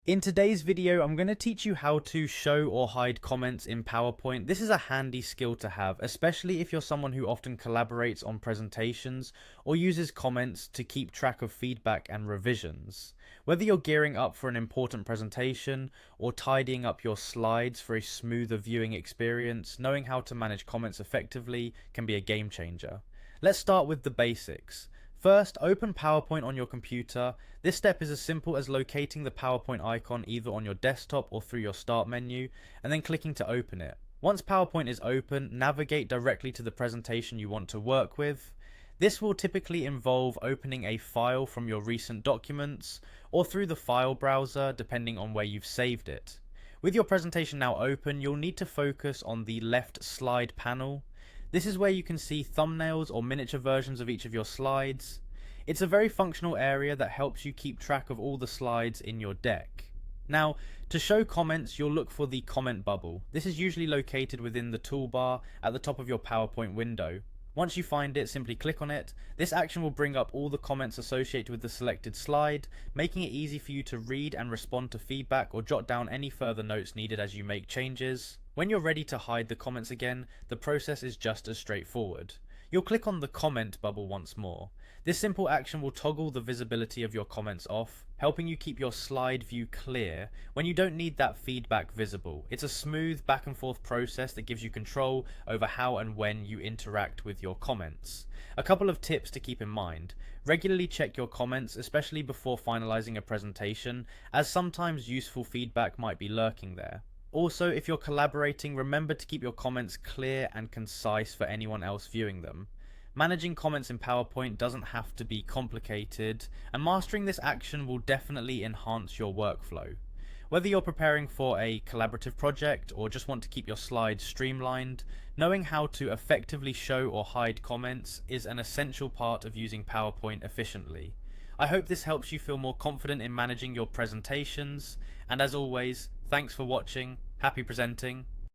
In today's video, I'm going to teach you how to show or hide comments in PowerPoint. This is a handy skill to have, especially if you're someone who often collaborates on presentations or uses comments to keep track of feedback and revisions. Whether you're gearing up for an important presentation or tidying up your slides for a smoother viewing experience, knowing how to manage comments effectively can be a game changer. Let's start with the basics. First, open PowerPoint on your computer. This step is as simple as locating the PowerPoint icon either on your desktop or through your Start menu, and then clicking to open it. Once PowerPoint is open, navigate directly to the presentation you want to work with. This will typically involve opening a file from your recent documents, or through the file browser, depending on where you've saved it. With your presentation now open, you'll need to focus on the left slide panel. This is where you can see thumbnails or miniature versions of each of your slides. It's a very functional area that helps you keep track of all the slides in your deck. Now, to show comments, you'll look for the comment bubble. This is usually located within the toolbar at the top of your PowerPoint window. Once you find it, simply click on it. This action will bring up all the comments associated with the selected slide, making it easy for you to read and respond to feedback or jot down any further notes needed as you make changes. When you're ready to hide the comments again, the process is just as straightforward. You'll click on the comment bubble once more. This simple action will toggle the visibility of your comments off, helping you keep your slide view clear when you don't need that feedback visible. It's a smooth back and forth process that gives you control over how and when you interact with your comments. A couple of tips to keep in mind. Regularly check your comments, especially before finalizing a presentation, as sometimes useful feedback might be lurking there. Also, if you're collaborating, remember to keep your comments clear and concise for anyone else viewing them. Managing comments in PowerPoint doesn't have to be complicated, and mastering this action will definitely enhance your workflow. Whether you're preparing for a collaborative project or just want to keep your slides streamlined, knowing how to effectively show or hide comments is an essential part of using PowerPoint efficiently. I hope this helps you feel more confident in managing your presentations, and as always, thanks for watching, happy presenting,